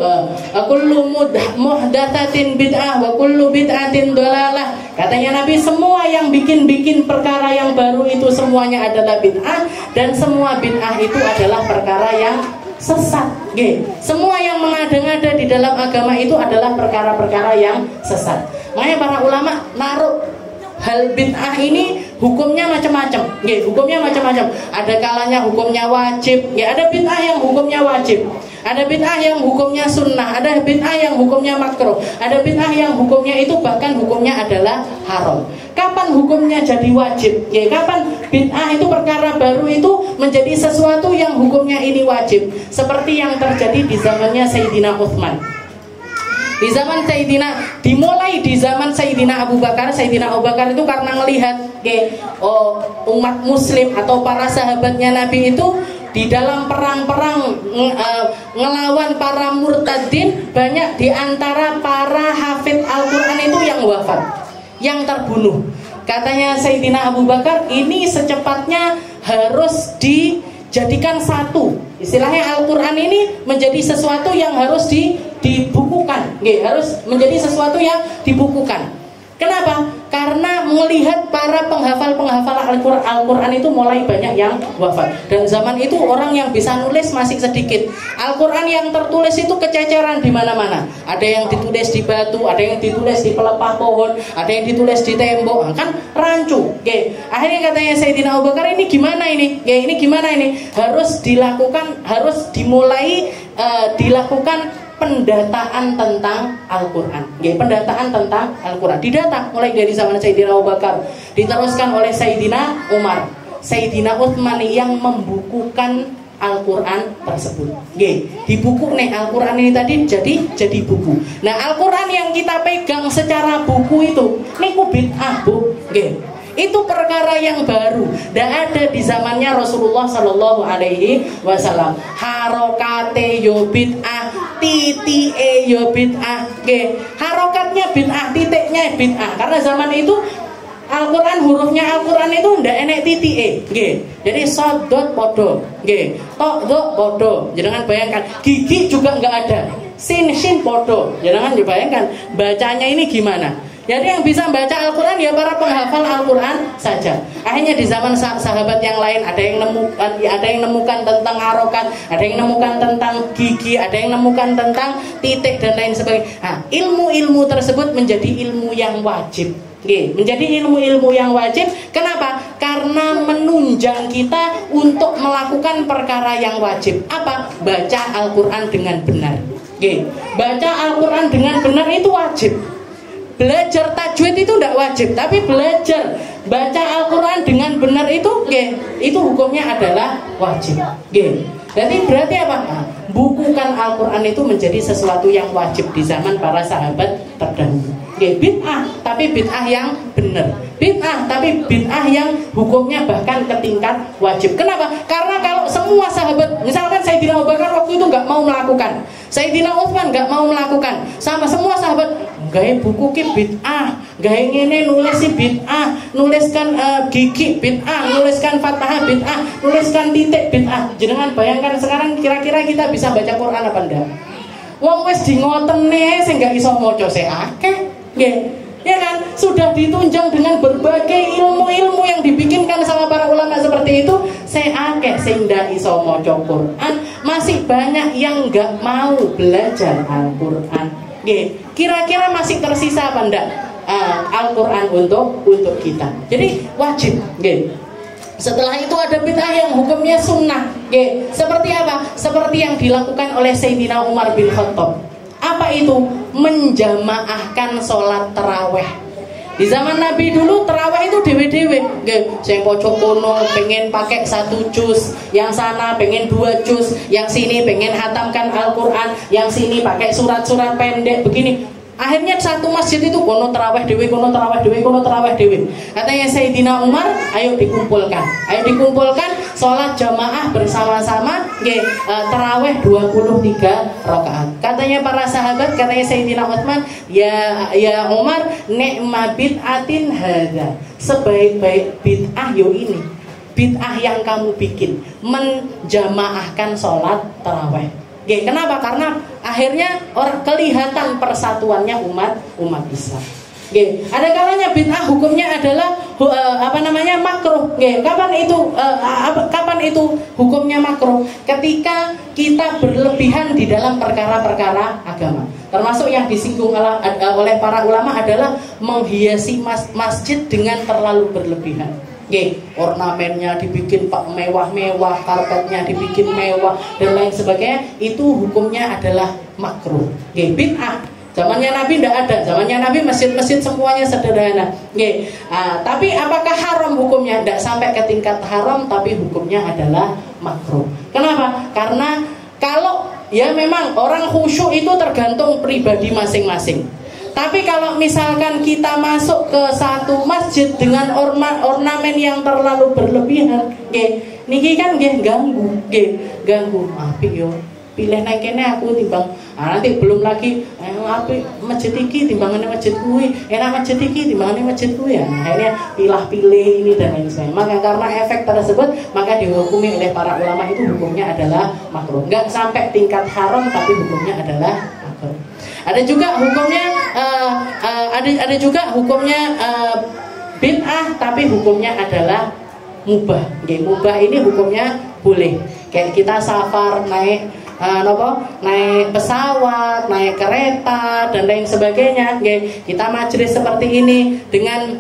Speaker 1: muhdatsatin bid'ah wa kullu bid'atin dhalalah, katanya Nabi semua yang bikin-bikin perkara yang baru itu semuanya adalah bid'ah, dan semua bid'ah itu adalah perkara yang sesat. Semua yang mengada-ngada di dalam agama itu adalah perkara-perkara yang sesat. Makanya para ulama naruh hal bid'ah ini hukumnya macam-macam. Nggih, hukumnya macam-macam. Ada kalanya hukumnya wajib, ya ada bid'ah yang hukumnya wajib. Ada bid'ah yang hukumnya sunnah, ada bid'ah yang hukumnya makruh, ada bid'ah yang hukumnya itu bahkan hukumnya adalah haram. Kapan hukumnya jadi wajib? Ya, kapan bid'ah itu perkara baru itu menjadi sesuatu yang hukumnya ini wajib? Seperti yang terjadi di zamannya Sayyidina Utsman. Di zaman dimulai di zaman Sayyidina Abu Bakar. Sayyidina Abu Bakar itu karena melihat umat muslim atau para sahabatnya Nabi itu di dalam perang-perang ngelawan para murtadin, banyak di antara para hafid Al-Quran itu yang wafat, yang terbunuh. Katanya Sayyidina Abu Bakar, ini secepatnya harus dijadikan satu. Istilahnya Al-Quran ini menjadi sesuatu yang harus dibukukan, harus menjadi sesuatu yang dibukukan. Kenapa? Karena melihat para penghafal Al-Quran itu mulai banyak yang wafat. Dan zaman itu orang yang bisa nulis masih sedikit. Al-Quran yang tertulis itu kececeran di mana-mana. Ada yang ditulis di batu, ada yang ditulis di pelepah pohon, ada yang ditulis di tembok, kan rancu. Akhirnya katanya Sayyidina Abu Bakar, ini gimana ini? Ini gimana ini? Harus dimulai dilakukan pendataan tentang Al-Quran. Pendataan tentang Al-Quran didata mulai dari zaman Sayyidina Abu Bakar, diteruskan oleh Sayyidina Umar, Sayyidina Utsman yang membukukan Al-Quran tersebut. Di buku nih Al-Quran ini tadi jadi buku. Nah, Al-Quran yang kita pegang secara buku itu niku bid'ah, Bu. Itu perkara yang baru, tidak ada di zamannya Rasulullah Sallallahu Alaihi Wasallam. Harokate yo bid'ah, titike yo bid'ah. Harokatnya bid'ah, titiknya bid'ah. Karena zaman itu Al-Quran, hurufnya Al-Quran itu ndak enek titike. Jadi sodot podo, tokdok podo. Jangan bayangkan, gigi juga nggak ada. Sin podo. Jangan dibayangkan bacanya ini gimana. Jadi yang bisa membaca Al-Quran ya para penghafal Al-Quran saja. Akhirnya di zaman sahabat yang lain ada yang nemukan tentang harokat, ada yang nemukan tentang gigi, ada yang nemukan tentang titik dan lain sebagainya. Nah, ilmu-ilmu tersebut menjadi ilmu yang wajib. Menjadi ilmu-ilmu yang wajib. Kenapa? Karena menunjang kita untuk melakukan perkara yang wajib. Apa? Baca Al-Quran dengan benar. Baca Al-Quran dengan benar itu wajib. Belajar tajwid itu tidak wajib, tapi belajar baca Al-Quran dengan benar itu hukumnya adalah wajib. Jadi berarti apa? Bukukan Al-Quran itu menjadi sesuatu yang wajib di zaman para sahabat terdahulu. Bid'ah, tapi bid'ah yang benar. Bid'ah, tapi bid'ah yang hukumnya bahkan ke tingkat wajib. Kenapa? Karena kalau semua sahabat, misalkan Sayyidina Abu Bakar waktu itu nggak mau melakukan, Sayyidina Utsman nggak mau melakukan, sama semua sahabat, gawe buku ki bid'ah, gawe ngene nulis si bid'ah, nuliskan gigi bid'ah, nuliskan fathah bid'ah, nuliskan titik bid'ah. Jenengan bayangkan sekarang kira-kira kita bisa baca Quran apa enggak? Wong wis di ngotene sing gak iso maca sik akeh. Ya kan? Sudah ditunjang dengan berbagai ilmu-ilmu yang dibikinkan sama para ulama seperti itu, saya akeh sing ndak iso maca Quran, masih banyak yang nggak mau belajar Al-Quran. Kira-kira masih tersisa apa enggak Al-Quran untuk kita? Jadi wajib. Setelah itu ada bid'ah yang hukumnya sunnah. Seperti apa? Seperti yang dilakukan oleh Sayyidina Umar bin Khattab. Apa itu? Menjamaahkan sholat taraweh. Di zaman Nabi dulu taraweh itu dewe-dewe. Yang pojok kono pengen pakai 1 juz, yang sana pengen 2 juz, yang sini pengen hatamkan Al-Quran, yang sini pakai surat-surat pendek begini. Akhirnya satu masjid itu kono taraweh dewe, kono taraweh dewe, kono taraweh dewe. Katanya Sayyidina Umar, ayo dikumpulkan, sholat jamaah bersama-sama, taraweh 23 rakaat. Katanya para sahabat, katanya Sayyidina Utsman, ya Umar, ni'ma bid'atin hadza, sebaik-baik bid'ah yo ini, bid'ah yang kamu bikin, menjamaahkan sholat taraweh. Kenapa? Karena akhirnya kelihatan persatuannya umat Islam. Ada kalanya bid'ah hukumnya adalah makruh. Kapan itu hukumnya makruh? Ketika kita berlebihan di dalam perkara-perkara agama. Termasuk yang disinggung oleh para ulama adalah menghiasi masjid dengan terlalu berlebihan. ornamennya dibikin mewah-mewah, karpetnya dibikin mewah dan lain sebagainya, itu hukumnya adalah makruh. Bid'ah. Zamannya Nabi tidak ada. Zamannya Nabi masjid-masjid semuanya sederhana. Tapi apakah haram hukumnya? Tidak sampai ke tingkat haram, tapi hukumnya adalah makruh. Kenapa? Karena kalau ya memang orang khusyuk itu tergantung pribadi masing-masing. Tapi kalau misalkan kita masuk ke satu masjid dengan ornamen yang terlalu berlebihan, niki kan ganggu. Apik yo. Pilih naik kene aku timbang nanti belum lagi apik masjid iki timbangane masjid kuwi, enak masjid iki timbangane masjid kuwi ya. Akhirnya pilih-pilih ini dan lain sebagainya. Maka karena efek tersebut maka dihukumi oleh para ulama itu hukumnya adalah makruh. Enggak sampai tingkat haram tapi hukumnya adalah makruh. Ada juga hukumnya bid'ah tapi hukumnya adalah mubah. Mubah ini hukumnya boleh. Kayak kita safar naik pesawat, naik kereta dan lain sebagainya. Kita majelis seperti ini dengan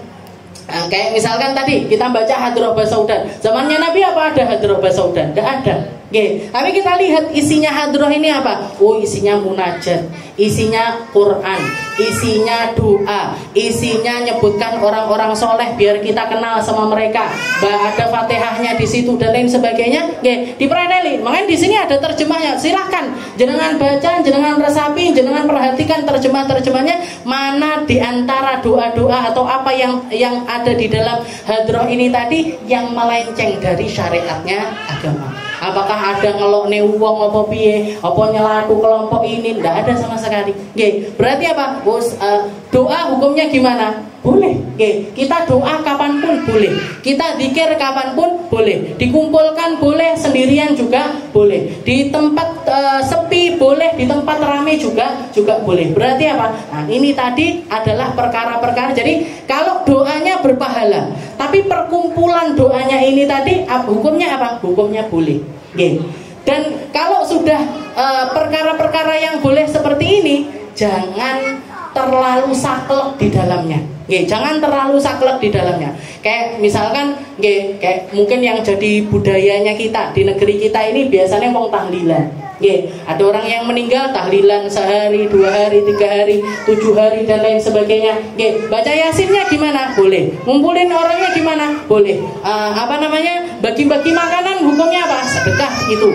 Speaker 1: kayak misalkan tadi kita baca hadroh basaudan. Zamannya Nabi apa ada hadroh basaudan? Tidak ada. Tapi kita lihat isinya hadroh ini apa? Oh, isinya munajat, isinya Quran, isinya doa, isinya nyebutkan orang-orang soleh biar kita kenal sama mereka. Ada Fatihahnya di situ dan lain sebagainya. Diperadeli. Makanya di sini ada terjemahnya. Silahkan jenengan baca, jenengan resapi, jenengan perhatikan terjemah-terjemahnya mana di antara doa-doa atau apa yang ada di dalam hadroh ini tadi yang melenceng dari syariatnya agama. Apakah ada ngelokne wong apa piye, apa nyelaku kelompok ini? Tidak ada sama sekali. Berarti apa? Doa hukumnya gimana? Boleh. Kita doa kapanpun boleh. Kita zikir kapanpun boleh. Dikumpulkan boleh, sendirian juga boleh. Di tempat sepi boleh, di tempat ramai juga boleh. Berarti apa? Nah, ini tadi adalah perkara-perkara. Jadi kalau doanya berpahala, tapi perkumpulan doanya ini tadi hukumnya apa? Hukumnya boleh. Dan kalau sudah perkara-perkara yang boleh seperti ini, jangan terlalu saklek di dalamnya. Jangan terlalu saklek di dalamnya. Kayak misalkan kayak mungkin yang jadi budayanya kita di negeri kita ini biasanya wong tahlilan. Ada orang yang meninggal tahlilan sehari, 2 hari, 3 hari, 7 hari dan lain sebagainya. Baca yasinnya gimana? Boleh. Ngumpulin orangnya gimana? Boleh. Bagi-bagi makanan hukumnya apa? Sedekah itu.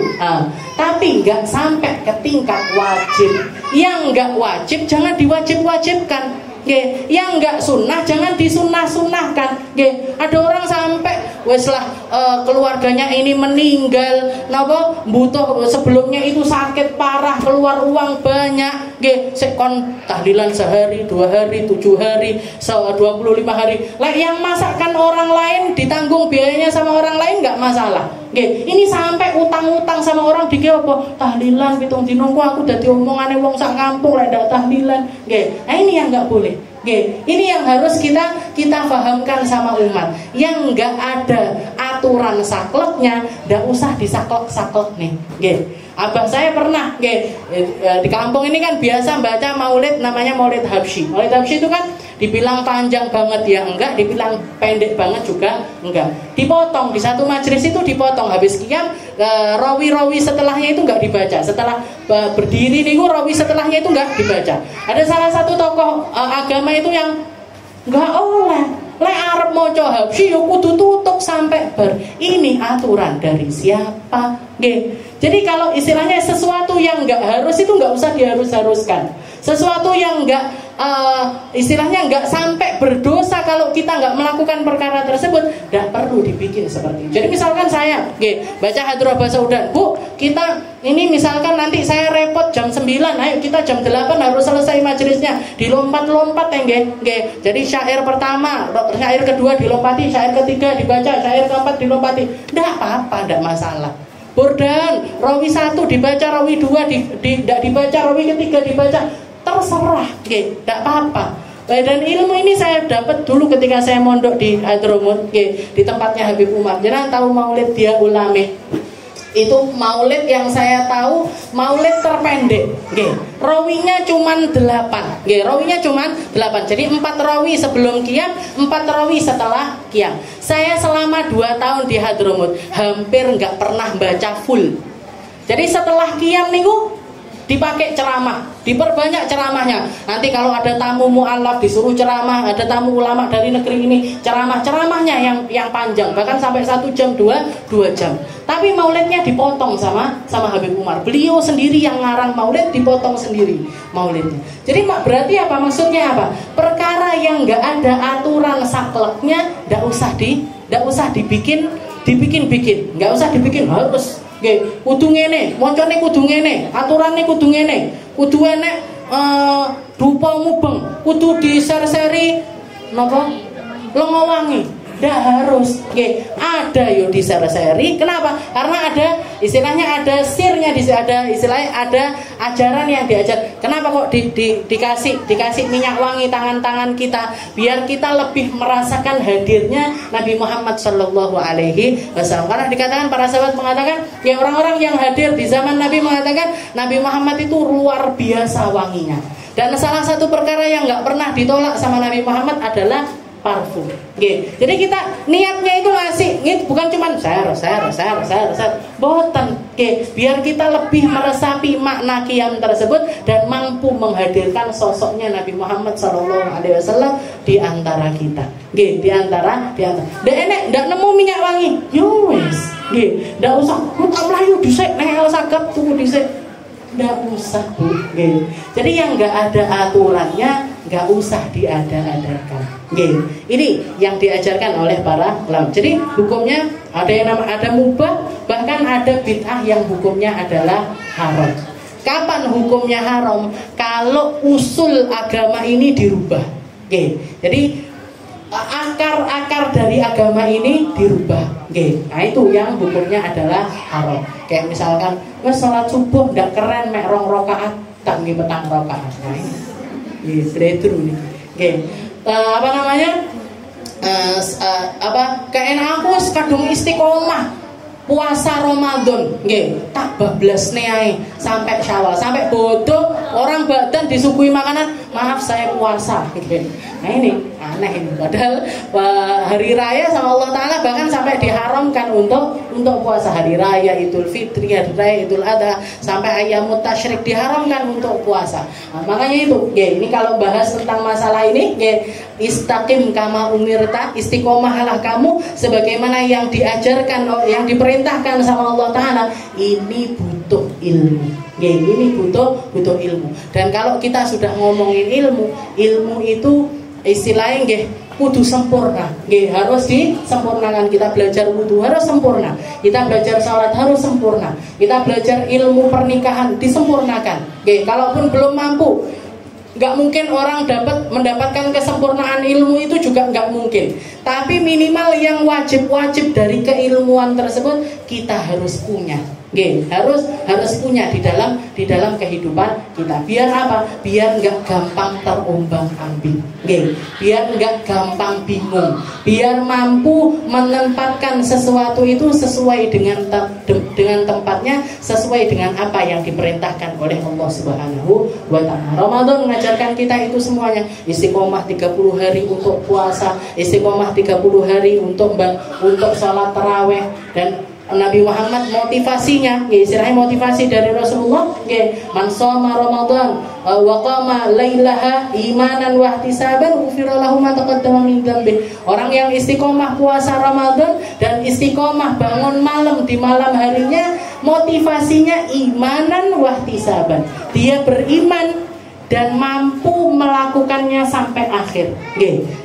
Speaker 1: Tapi nggak sampai ke tingkat wajib. Yang nggak wajib jangan diwajib-wajibkan. Yang nggak sunnah jangan disunnah-sunnahkan. Ada orang sampai keluarganya ini meninggal, butuh sebelumnya itu sakit parah, keluar uang banyak, sekon tahlilan sehari, 2 hari, 7 hari, 25 hari. Yang masakkan orang lain ditanggung biayanya sama orang lain nggak masalah. Ini sampai utang-utang sama orang apa? Tahlilan pitung dino aku dadi omongane wong sak kampung lek ndak tahlilan. Nah ini yang nggak boleh. Ini yang harus kita fahamkan sama umat. Yang nggak ada aturan sakleknya, ndak usah disaklek-saklek nih. Abah saya pernah di kampung ini kan biasa baca maulid, namanya maulid habsyi. Maulid habsyi itu kan dibilang panjang banget ya enggak, dibilang pendek banget juga enggak. Dipotong di satu majelis itu dipotong, habis qiyam rawi-rawi setelahnya itu enggak dibaca. Setelah berdiri niku rawi setelahnya itu enggak dibaca. Ada salah satu tokoh agama itu yang enggak oleh lek arep maca habsyi yo kudu tutup sampai ber. Ini aturan dari siapa? Jadi kalau istilahnya sesuatu yang enggak harus itu enggak usah diharus-haruskan. Sesuatu yang enggak istilahnya enggak sampai berdosa kalau kita enggak melakukan perkara tersebut, enggak perlu dibikin seperti itu. Jadi misalkan saya baca hadroh basaudan, Bu, kita ini misalkan nanti saya repot jam 9, ayo kita jam 8 harus selesai majelisnya. Dilompat-lompat Jadi syair pertama, syair kedua dilompati, syair ketiga dibaca, syair keempat dilompati. Enggak apa-apa, enggak masalah. Burdan, rawi 1 dibaca, rawi 2 tidak dibaca, rawi ketiga dibaca, terserah, tidak apa-apa. Dan ilmu ini saya dapat dulu ketika saya mondok di Hadramut, di tempatnya Habib Umar. Jangan tahu maulid dia ulame. Itu maulid yang saya tahu maulid terpendek. rawinya cuman 8. Nggih, rawinya cuman 8. Jadi 4 rawi sebelum qiyam, 4 rawi setelah qiyam. Saya selama 2 tahun di Hadramut hampir nggak pernah baca full. Jadi setelah qiyam niku dipakai ceramah, diperbanyak ceramahnya. Nanti kalau ada tamu mu'alaf disuruh ceramah, ada tamu ulama dari negeri ini ceramahnya yang panjang, bahkan sampai 1 jam, 2 jam. Tapi maulidnya dipotong sama Habib Umar. Beliau sendiri yang ngarang maulid, dipotong sendiri maulidnya. Jadi berarti apa maksudnya apa? Perkara yang nggak ada aturan sakleknya, nggak usah dibikin, nggak usah dibikin harus. Nggih, kudu ngene, moncone kudu ngene, aturane kudu ngene, kudu enek dupa mubeng, kudu diser-seri napa? Lenga wangi. Ndak harus, nggih. Ada yo diser-seri. Kenapa? Karena ada istilahnya, ada sirnya, ada istilahnya, ada ajaran yang diajar. Kenapa kok dikasih minyak wangi tangan-tangan kita, biar kita lebih merasakan hadirnya Nabi Muhammad Shallallahu Alaihi Wasallam. Karena dikatakan, para sahabat mengatakan, ya orang-orang yang hadir di zaman Nabi mengatakan Nabi Muhammad itu luar biasa wanginya. Dan salah satu perkara yang nggak pernah ditolak sama Nabi Muhammad adalah parfum. Okay. Jadi kita niatnya itu ngasih, bukan cuma share, boten. Okay. Biar kita lebih meresapi makna qiyam tersebut dan mampu menghadirkan sosoknya Nabi Muhammad SAW di antara kita. Okay. Di antara. Ndak nemu minyak wangi, yo wes. Okay. Ndak usah, tak melayu dhisik nek sagap tuku dhisik. Nggak usah, Bu. Okay. Jadi yang nggak ada aturannya nggak usah diada-adakan. Okay. Ini yang diajarkan oleh para ulama. Jadi hukumnya ada yang ada mubah, bahkan ada bid'ah yang hukumnya adalah haram. Kapan hukumnya haram? Kalau usul agama ini dirubah. Okay. Jadi akar-akar dari agama ini dirubah. Okay. Nah itu yang hukumnya adalah haram. Kayak misalkan, sholat subuh nggak keren, mek 2 rakaat, tak nggih petang rakaat. Nah ini breakthrough nih. Okay. Apa namanya? Keenak aku kadung istiqomah puasa Ramadan, nggih, tak bablasne ae sampai Syawal, sampai bodoh orang badan disuguhi makanan, maaf saya puasa, nggih. Nah ini aneh ini, padahal hari raya sama Allah Taala bahkan sampai diharamkan untuk puasa. Hari raya Idul Fitri, hari raya Idul Adha, sampai ayyamut tasyrik diharamkan untuk puasa. Nah, makanya itu, nggih, ini kalau bahas tentang masalah ini, nggih, istaqim kama umirta, istiqomahlah kamu sebagaimana yang diajarkan, yang diperintahkan sama Allah Taala. Ini butuh ilmu. Ya, ini butuh ilmu. Dan kalau kita sudah ngomongin ilmu itu istilahnya nggih kudu sempurna. Nggih, harus disempurnakan. Kita belajar wudu harus sempurna. Kita belajar salat harus sempurna. Kita belajar ilmu pernikahan disempurnakan. Nggih, kalaupun belum mampu, nggak mungkin orang mendapatkan kesempurnaan ilmu itu juga nggak mungkin. Tapi minimal yang wajib dari keilmuan tersebut kita harus punya. Nggih, harus punya di dalam kehidupan kita. Biar apa? Biar nggak gampang terombang-ambing. Nggih, biar nggak gampang bingung. Biar mampu menempatkan sesuatu itu sesuai dengan tempatnya, sesuai dengan apa yang diperintahkan oleh Allah Subhanahu wa Ta'ala. Ramadan mengajarkan kita itu semuanya. Istiqomah 30 hari untuk puasa, istiqomah 30 hari untuk salat tarawih. Dan Nabi Muhammad motivasinya, istilahnya motivasi dari Rasulullah, man shoma Ramadan wa qama lailaha imanan wa ihtisaban ghufira lahu ma taqaddama min dzambi. Orang yang istiqomah puasa Ramadan dan istiqomah bangun malam di malam harinya, motivasinya imanan wa ihtisaban. Dia beriman dan mampu melakukannya sampai akhir.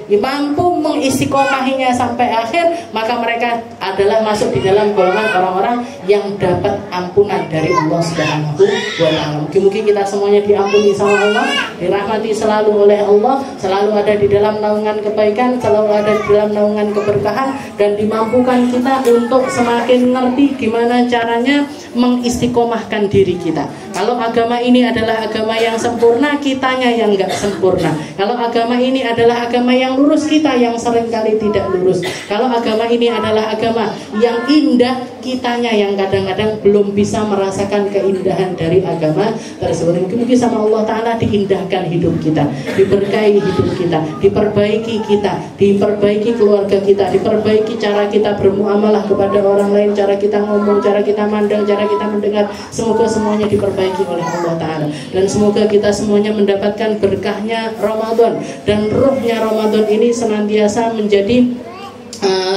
Speaker 1: Mampu mengistiqomahinya sampai akhir, maka mereka adalah masuk di dalam golongan orang-orang yang dapat ampunan dari Allah Subhanahu wa Ta'ala. Mungkin kita semuanya diampuni sama Allah, dirahmati selalu oleh Allah, selalu ada di dalam naungan kebaikan, selalu ada di dalam naungan keberkahan, dan dimampukan kita untuk semakin ngerti gimana caranya mengistiqomahkan diri kita. Kalau agama ini adalah agama yang sempurna, kitanya yang enggak sempurna. Kalau agama ini adalah agama yang lurus, kita yang seringkali tidak lurus. Kalau agama ini adalah agama yang indah, kitanya yang kadang-kadang belum bisa merasakan keindahan dari agama tersebut. Mungkin sama Allah Ta'ala diindahkan hidup kita, diberkahi hidup kita, diperbaiki kita, diperbaiki keluarga kita, diperbaiki cara kita bermuamalah kepada orang lain, cara kita ngomong, cara kita mandang, cara kita mendengar. Semoga semuanya diperbaiki oleh Allah Ta'ala. Dan semoga kita semuanya mendapatkan berkahnya Ramadan. Dan ruhnya Ramadan ini senantiasa menjadi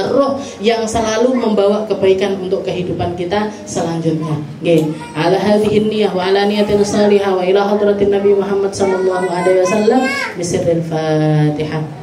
Speaker 1: roh yang selalu membawa kebaikan untuk kehidupan kita selanjutnya. Nggih. Ala hadhihi niyyah wa ala niyatin salihah wa ila hadratin Nabi Muhammad sallallahu alaihi wasallam bisirril Fatihah.